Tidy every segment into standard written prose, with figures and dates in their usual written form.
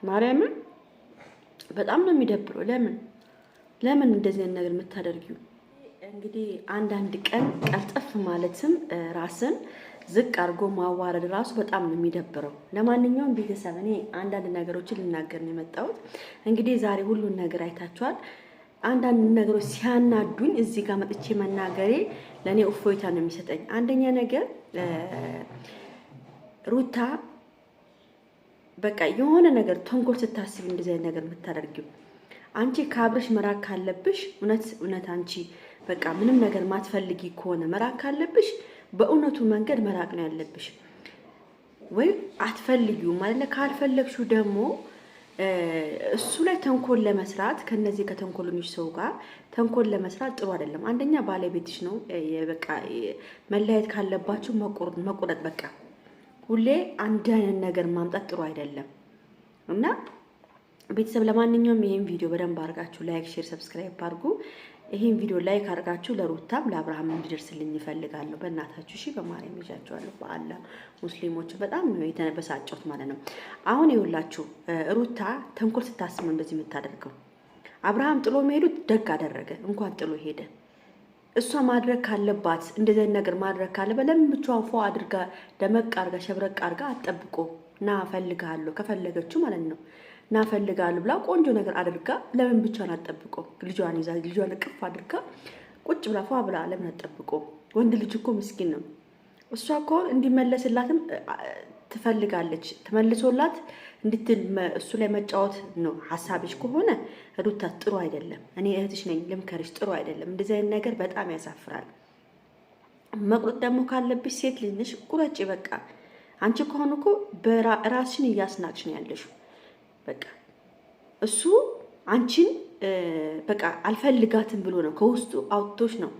ማርያምን በጣም ነው የሚደብረው። ለምን እንደዚህ ነገር የምታደርጊው? እንግዲህ አንዳንድ ቀን ቀልጠፍ ማለትም ራስን ዝቅ አድርጎ ማዋረድ ራሱ በጣም ነው የሚደብረው። ለማንኛውም ቤተሰብ እኔ አንዳንድ ነገሮችን ልናገር ነው የመጣሁት። እንግዲህ ዛሬ ሁሉን ነገር አይታችኋል። አንዳንድ ነገሮች ሲያናዱኝ እዚህ ጋር መጥቼ መናገሬ ለእኔ እፎይታ ነው የሚሰጠኝ። አንደኛ ነገር ሩታ በቃ የሆነ ነገር ተንኮል ስታስብ እንደዚህ አይነት ነገር የምታደርጊው አንቺ ከአብርሽ መራቅ ካለብሽ እውነት አንቺ በቃ ምንም ነገር ማትፈልጊ ከሆነ መራቅ ካለብሽ በእውነቱ መንገድ መራቅ ነው ያለብሽ። ወይ አትፈልጊው ማለት ነው። ካልፈለግሽው ደግሞ እሱ ላይ ተንኮል ለመስራት ከነዚህ ከተንኮለኞች ሰው ጋር ተንኮል ለመስራት ጥሩ አይደለም። አንደኛ ባለቤትሽ ነው። በቃ መለያየት ካለባችሁ መቆረጥ በቃ ሁሌ አንድ አይነት ነገር ማምጣት ጥሩ አይደለም እና ቤተሰብ ለማንኛውም ይሄን ቪዲዮ በደንብ አድርጋችሁ ላይክ፣ ሼር፣ ሰብስክራይብ አድርጉ። ይሄን ቪዲዮ ላይክ አድርጋችሁ ለሩታም ለአብርሃም እንዲደርስልኝ ይፈልጋለሁ። በእናታችሁ እሺ፣ በማርያም ይዣችኋለሁ። በአላህ ሙስሊሞች በጣም ነው የተበሳጨሁት ማለት ነው። አሁን ይኸውላችሁ ሩታ ተንኮል ስታስብ ነው እንደዚህ የምታደርገው። አብርሃም ጥሎ መሄዱ ደግ አደረገ፣ እንኳን ጥሎ ሄደ። እሷ ማድረግ ካለባት እንደዚህ አይነት ነገር ማድረግ ካለበት ለምን ብቻዋን ፎ አድርጋ ደመቅ አድርጋ ሸብረቅ አድርጋ አትጠብቆ ና እፈልግሃለሁ ከፈለገችው ማለት ነው ና እፈልግሃለሁ ብላ ቆንጆ ነገር አድርጋ ለምን ብቻዋን አትጠብቆ? ልጇን ይዛ ልጇን እቅፍ አድርጋ ቁጭ ብላ ፏ ብላ ለምን አትጠብቆ? ወንድ ልጅ እኮ ምስኪን ነው። እሷ እኮ እንዲመለስላትም ትፈልጋለች። ተመልሶላት እሱ ላይ መጫወት ነው ሀሳብሽ ከሆነ ሩታ ጥሩ አይደለም። እኔ እህትሽ ነኝ ልምከርሽ፣ ጥሩ አይደለም። እንደዚህ አይነት ነገር በጣም ያሳፍራል። መቁረጥ ደግሞ ካለብሽ ሴት ልጅ ነሽ፣ ቁረጪ በቃ። አንቺ ከሆነ እኮ በራስሽን እያስናቅሽ ነው ያለሽው። በቃ እሱ አንቺን በቃ አልፈልጋትም ብሎ ነው ከውስጡ አውጥቶሽ ነው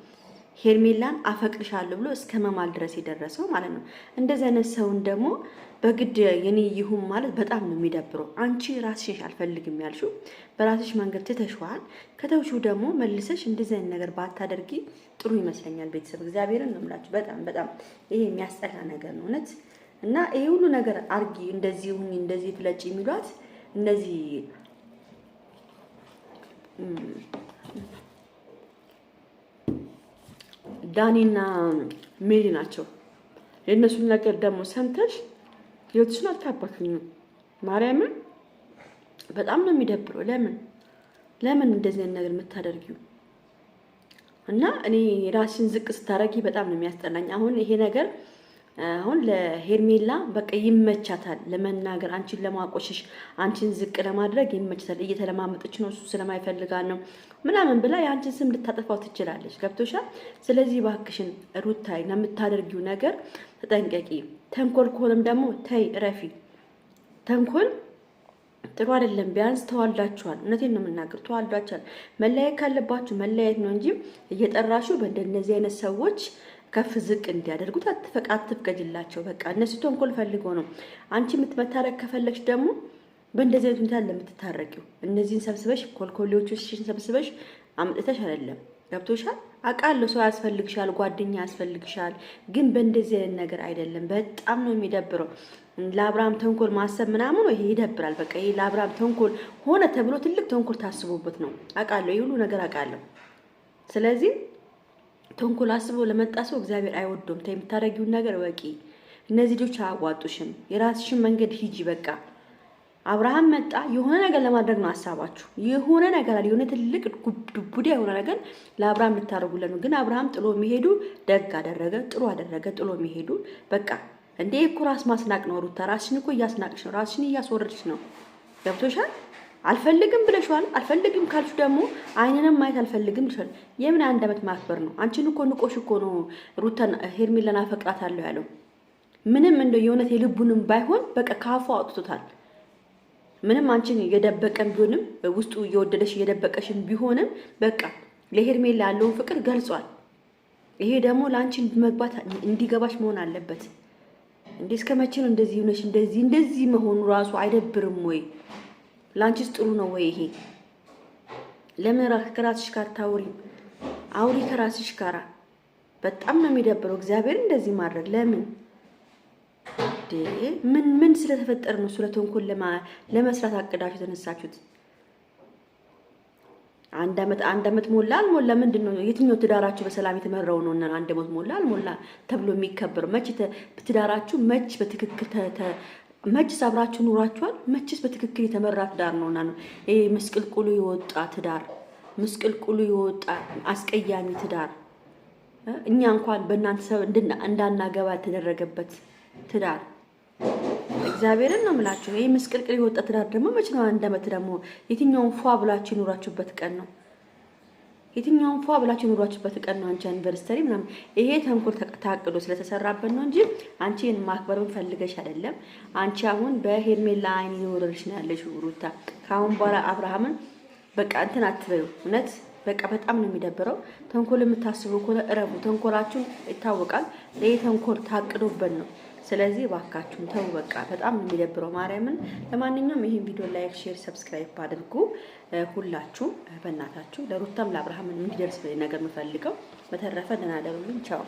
ሄርሜላን አፈቅርሻለሁ ብሎ እስከ መማል ድረስ የደረሰው ማለት ነው። እንደዚህ አይነት ሰውን ደግሞ በግድ የኔ ይሁን ማለት በጣም ነው የሚደብረው። አንቺ ራስሽ አልፈልግም ያልሽው በራስሽ መንገድ ትተሽዋል። ከተውሽው ደግሞ መልሰሽ እንደዚህ አይነት ነገር ባታደርጊ ጥሩ ይመስለኛል። ቤተሰብ እግዚአብሔርን ነው የምላችሁ። በጣም ይሄ የሚያስጠላ ነገር ነው እውነት። እና ይሄ ሁሉ ነገር አርጊ፣ እንደዚህ ሁኚ፣ እንደዚህ ፍለጪ የሚሏት እነዚህ ዳኒና ሜሪ ናቸው። የእነሱን ነገር ደግሞ ሰምተሽ ህይወትሽን አታባክኝም። ማርያምን በጣም ነው የሚደብረው። ለምን እንደዚህ አይነት ነገር የምታደርጊው? እና እኔ ራስሽን ዝቅ ስታረጊ በጣም ነው የሚያስጠላኝ። አሁን ይሄ ነገር አሁን ለሄርሜላ በቃ ይመቻታል ለመናገር፣ አንቺን ለማቆሸሽ፣ አንቺን ዝቅ ለማድረግ ይመቻታል። እየተለማመጠች ነው እሱ ስለማይፈልጋት ነው ምናምን ብላ የአንቺን ስም ልታጠፋው ትችላለች። ገብቶሻል? ስለዚህ እባክሽን ሩታይ ለምታደርጊው ነገር ተጠንቀቂ። ተንኮል ከሆነም ደግሞ ተይ እረፊ። ተንኮል ጥሩ አይደለም። ቢያንስ ተዋልዳችኋል። እውነቴን ነው የምናገር፣ ተዋልዳችኋል። መለያየት ካለባችሁ መለያየት ነው እንጂ እየጠራሹ በእንደነዚህ አይነት ሰዎች ከፍ ዝቅ እንዲያደርጉት አትፍቀጅላቸው። በቃ እነሱ ተንኮል ፈልገው ነው። አንቺ የምትመታረቅ ከፈለግሽ ደግሞ በእንደዚህ አይነት ሁኔታ ለምትታረቂው እነዚህን ሰብስበሽ ኮልኮሌዎችሽን ሰብስበሽ አምጥተሽ አይደለም። ገብቶሻል? አውቃለሁ ሰው ያስፈልግሻል፣ ጓደኛ ያስፈልግሻል። ግን በእንደዚህ አይነት ነገር አይደለም። በጣም ነው የሚደብረው። ለአብርሃም ተንኮል ማሰብ ምናምን ይሄ ይደብራል። በቃ ይሄ ለአብርሃም ተንኮል ሆነ ተብሎ ትልቅ ተንኮል ታስቦበት ነው። አውቃለሁ፣ ይሄ ሁሉ ነገር አውቃለሁ። ስለዚህ ተንኮል አስቦ ለመጣ ሰው እግዚአብሔር አይወደውም። የምታደርጊውን ነገር ወቂ። እነዚህ ልጆች አያዋጡሽም። የራስሽን መንገድ ሂጂ በቃ። አብርሃም መጣ የሆነ ነገር ለማድረግ ነው ሀሳባችሁ። የሆነ ነገር አለ፣ የሆነ ትልቅ ዱቡዳ የሆነ ነገር ለአብርሃም ልታደርጉለት ነው። ግን አብርሃም ጥሎ የሚሄዱ ደግ አደረገ፣ ጥሩ አደረገ። ጥሎ የሚሄዱ በቃ እንዴ እኮ ራስ ማስናቅ ነው። ሩታ ራስሽን እኮ እያስናቅሽ ነው፣ ራስሽን እያስወረድሽ ነው። ገብቶሻል? አልፈልግም ብለሽዋል። አልፈልግም ካልሽ ደግሞ አይንንም ማየት አልፈልግም ብለሻል። የምን አንድ አመት ማክበር ነው? አንቺን እኮ ንቆሽ እኮ ነው ሩታን ሄርሜላን አፈቅራታለሁ ያለው። ምንም እንደው የእውነት የልቡንም ባይሆን በቃ ካፉ አውጥቶታል። ምንም አንቺን እየደበቀን ቢሆንም ውስጡ እየወደደሽ እየደበቀሽን ቢሆንም በቃ ለሄርሜላ ያለውን ፍቅር ገልጿል። ይሄ ደግሞ ለአንቺ መግባት እንዲገባሽ መሆን አለበት። እንዴ እስከ መቼ ነው እንደዚህ ሆነሽ እንደዚህ መሆኑ ራሱ አይደብርም ወይ? ላንቺስ ጥሩ ነው ወይ? ይሄ ለምን ከራስሽ ጋር ታውሪ? አውሪ ከራስሽ ጋር። በጣም ነው የሚደብረው እግዚአብሔር እንደዚህ ማድረግ ለምን? ምን ስለተፈጠረ ነው ስለ ተንኮል ለመስራት አቅዳችሁ የተነሳችሁት? አንድ አመት ሞላ አልሞላ ምንድነው? የትኛው ትዳራችሁ በሰላም የተመራው ነው? እና አንድ አመት ሞላ አልሞላ ተብሎ የሚከበር መች ትዳራችሁ መች በትክክል መች አብራችሁ ኑራችኋል? መችስ በትክክል የተመራ ትዳር ነውና ነው ይሄ ምስቅልቁሉ የወጣ ትዳር፣ ምስቅልቁሉ የወጣ አስቀያሚ ትዳር። እኛ እንኳን በእናንተ ሰብ እንዳናገባ የተደረገበት ትዳር እግዚአብሔርን ነው የምላችሁ። ይሄ ምስቅልቅል የወጣ ትዳር ደግሞ መች ነው? አንድ አመት ደግሞ የትኛውን ፏ ብላችሁ ይኖራችሁበት ቀን ነው? የትኛውን ፏ ብላችሁ ይኖራችሁበት ቀን ነው? አንቺ ዩኒቨርሲቲ ምናምን ይሄ ተንኮል ታቅዶ ስለተሰራበት ነው እንጂ አንቺን ማክበርን ፈልገሽ አይደለም። አንቺ አሁን በሄርሜላ አይን እየወረድሽ ነው ያለሽ ሩታ። ከአሁን በኋላ አብርሃምን በቃ እንትን አትበዩ። እውነት በቃ በጣም ነው የሚደብረው። ተንኮል የምታስቡ ከሆነ እረቡ። ተንኮላችሁ ይታወቃል። ይሄ ተንኮል ታቅዶበት ነው። ስለዚህ ባካችሁን ተው። በቃ በጣም ነው የሚደብረው ማርያምን። ለማንኛውም ይሄን ቪዲዮ ላይክ፣ ሼር፣ ሰብስክራይብ አድርጉ ሁላችሁ በእናታችሁ። ለሩታም ለአብርሃም እንዲደርስ ነገር የምፈልገው። በተረፈ ደህና ደሩልኝ። ቻው